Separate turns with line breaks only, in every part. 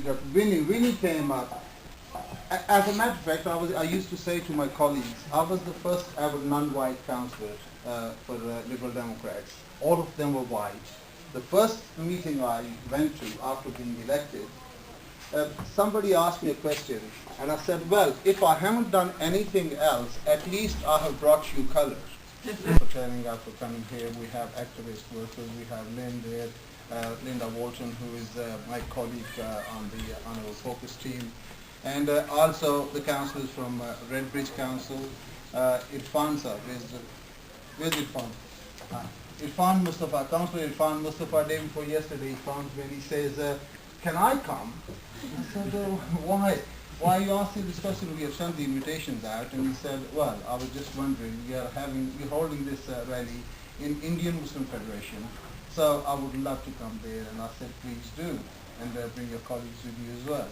got Winnie. Winnie came up. As a matter of fact, I used to say to my colleagues, I was the first ever non-white councillor for Liberal Democrats. All of them were white. The first meeting I went to after being elected, somebody asked me a question, and I said, well, if I haven't done anything else, at least I have brought you colour. For turning out, for coming here, we have activist workers, we have Linda Walton, who is my colleague on the Honourable Focus team, and also the councillors from Redbridge Council, Irfan sir, where's Irfan? Irfan Mustafa, Councillor Irfan Mustafa, day before yesterday, Irfan, when he says, can I come? I said, why? Why are you asking this question? We have sent the invitations out. And he said, well, I was just wondering, you're holding this rally in Indian Muslim Federation, so I would love to come there. And I said, please do, and bring your colleagues with you as well.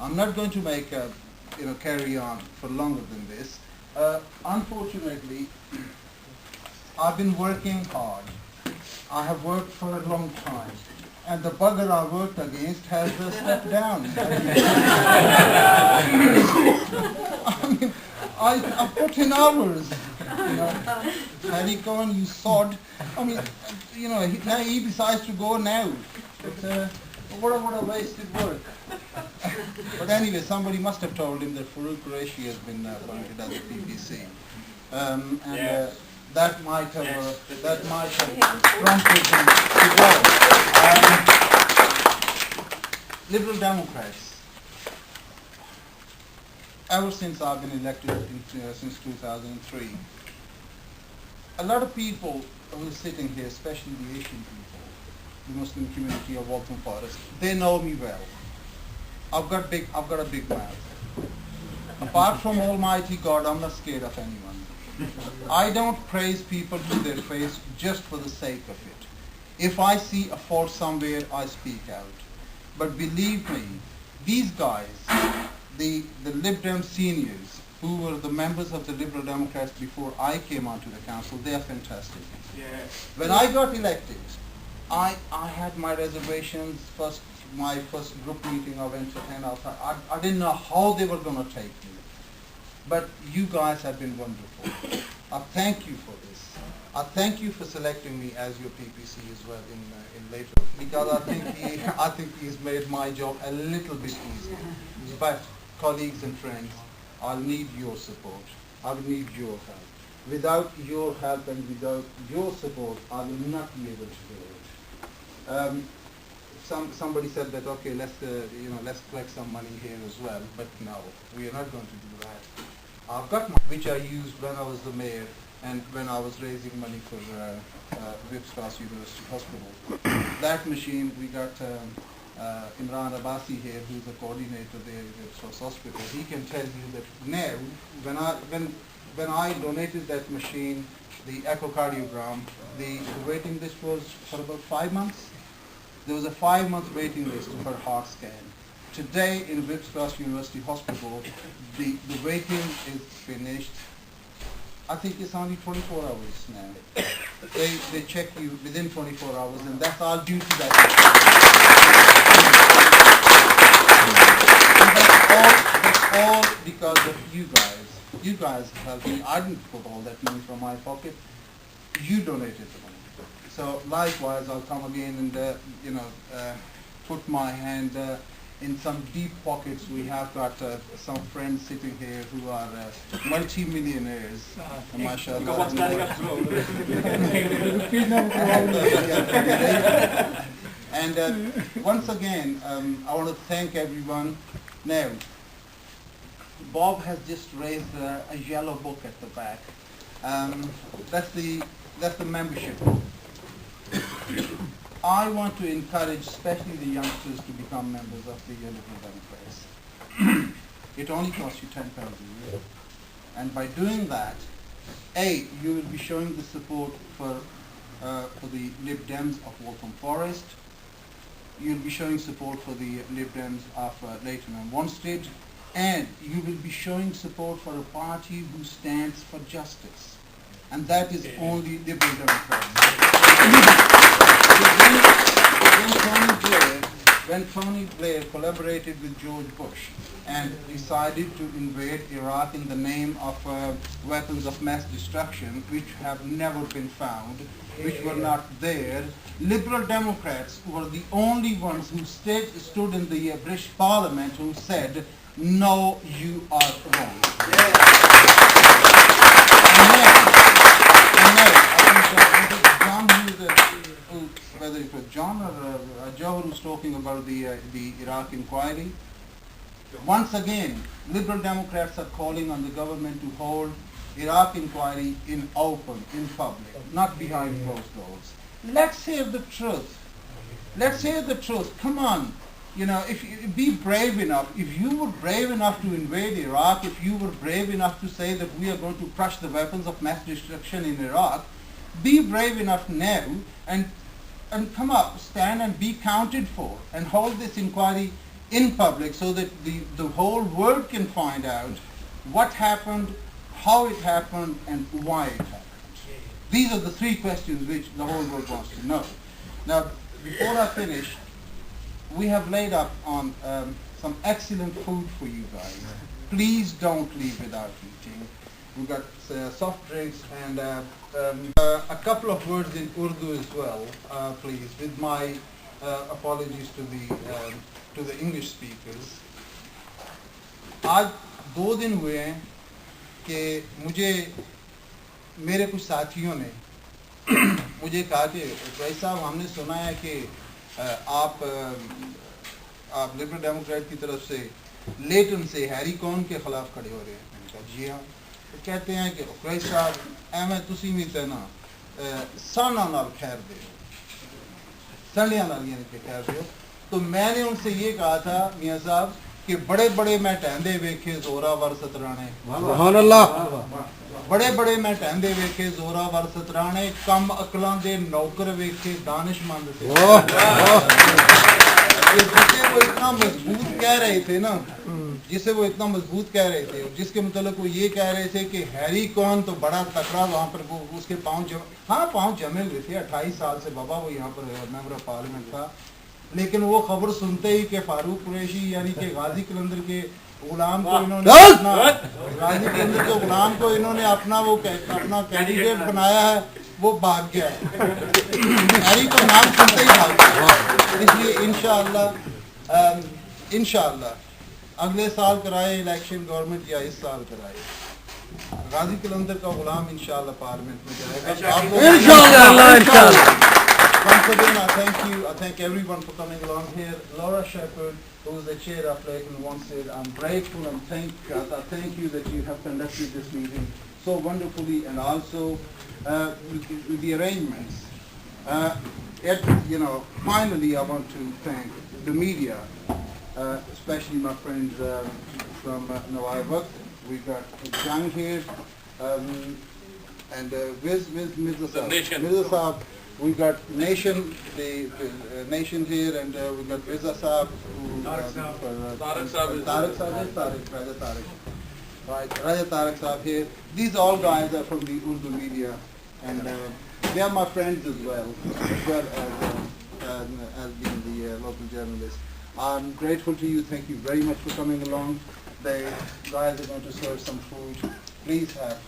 I'm not going to make carry on for longer than this. Unfortunately, I've been working hard. I have worked for a long time. And the bugger I worked against has stepped down. I put in hours. Harry Cohen, you sod. Now he decides to go now. But, what a wasted work. But anyway, somebody must have told him that Farooq Qureshi has been appointed as a PPC. That might have prompted him to go. Liberal Democrats, ever since I've been elected since 2003, a lot of people who are sitting here, especially the Asian people, the Muslim community of Waltham Forest, they know me well. I've got a big mouth. Apart from Almighty God, I'm not scared of anyone. I don't praise people to their face just for the sake of it. If I see a fault somewhere, I speak out. But believe me, these guys, the Lib Dem seniors, who were the members of the Liberal Democrats before I came onto the council, they are fantastic. Yeah. When I got elected, I had my reservations. My first group meeting I went to attend, I didn't know how they were going to take me. But you guys have been wonderful. I thank you for this. I thank you for selecting me as your PPC as well in later, because I think he has made my job a little bit easier. But colleagues and friends, I'll need your support. I will need your help. Without your help and without your support, I will not be able to do it. Somebody said that, okay, let's collect some money here as well, but no, we are not going to do that. I've got money which I used when I was the mayor and when I was raising money for Whipscross University Hospital. That machine, we got Imran Abbasi here, who's the coordinator there at Whipscross Hospital. He can tell you that now, when I donated that machine, the echocardiogram, the waiting list was for about 5 months. There was a 5-month waiting list for a heart scan. Today in Whipscross University Hospital, the waiting is finished. I think it's only 24 hours now. They check you within 24 hours, and that's all due to that. That's all because of you guys. You guys helped me. I didn't put all that money from my pocket. You donated the money. So likewise, I'll come again and put my hand in some deep pockets. We have got some friends sitting here who are multi-millionaires. Mashallah. And once again, I want to thank everyone. Now, Bob has just raised a yellow book at the back. That's the membership book. I want to encourage especially the youngsters to become members of the Liberal Democrats. It only costs you £10 a year. And by doing that, you will be showing the support for the Lib Dems of Waltham Forest. You'll be showing support for the Lib Dems of Leighton and Wanstead. And you will be showing support for a party who stands for justice. And that is only Liberal Democrats. When Tony Blair when Tony Blair collaborated with George Bush and decided to invade Iraq in the name of weapons of mass destruction, which have never been found, which were not there, liberal Democrats were the only ones who stood in the British Parliament who said, no, you are wrong. Whether it was John or Joe who was talking about the Iraq inquiry. Once again, liberal Democrats are calling on the government to hold Iraq inquiry in open, in public, not behind closed doors. Let's hear the truth. Let's hear the truth. Come on. If you be brave enough, if you were brave enough to invade Iraq, if you were brave enough to say that we are going to crush the weapons of mass destruction in Iraq, be brave enough now and come up, stand and be counted for, and hold this inquiry in public so that the whole world can find out what happened, how it happened, and why it happened. These are the three questions which the whole world wants to know. Now, before I finish, we have laid up on some excellent food for you guys. Please don't leave without eating. We've got soft drinks and a couple of words in Urdu as well, please, with my apologies to the English speakers. आज 2 दिन हुए हैं कि मेरे कुछ साथियों ने मुझे कहा कि भाई साहब हमने सुना है कि आप लिबरल डेमोक्रेट की तरफ से लेटन से हैरी कॉन के खिलाफ खड़े हो रहे हैं। मैंने कहा जी हाँ। तो कहते हैं कि भाई साहब एवं तुसी भी तो ना साना नाल खैर दे संडिया नाल यानी कि खैर दे। तो मैंने उनसे ये कहा था मियाँ साहब कि बड़े बड़े मैं टहंदे वेखे जोरावर सतराने, बड़े बड़े मैं टहंदे वेखे जोरावर सतराने, कम अकलां दे नौकर वेखे दानिशमंद थे। जिसे वो इतना मजबूत कह रहे थे ना, जिसे वो इतना मजबूत कह रहे थे, जिसके मतलब वो ये कह रहे थे कि हैरी कौन तो बड़ा तकड़ा वहाँ पर वो उसके पाँव जमे हुए थे। 28 साल से बाबा वो यहाँ पर मेंबर ऑफ पार्लियामेंट था, लेकिन वो खबर सुनते ही कि फारूक कुरैशी यानी कि गाजी कलंदर के गुलाम को इन्होंने अपना अपना कैंडिडेट बनाया है, वो भाग गया है। हैरी को नाम सुनते ही भाग गया। इसलिए इंशाअल्लाह अगले साल कराए इलेक्शन गवर्नमेंट या इस साल कराए, गाजी कलंदर का गुलाम इंशाअल्लाह पार्लियामेंट में जाएगा। Once again, I thank everyone for coming along here. Laura Shepherd, who is the chair of Laken, once said, I'm grateful and thank you that you have conducted this meeting so wonderfully, and also with the arrangements. Finally, I want to thank the media, especially my friends from Nawai Waqt. We've got Jang here, and with Mirza Saab. We got Nation, the Nation here, and we got Riza Saab, Raja Tariq Saab here. These all guys are from the Urdu media, and they are my friends as well as being the local journalists. I'm grateful to you. Thank you very much for coming along. The guys are going to serve some food. Please have.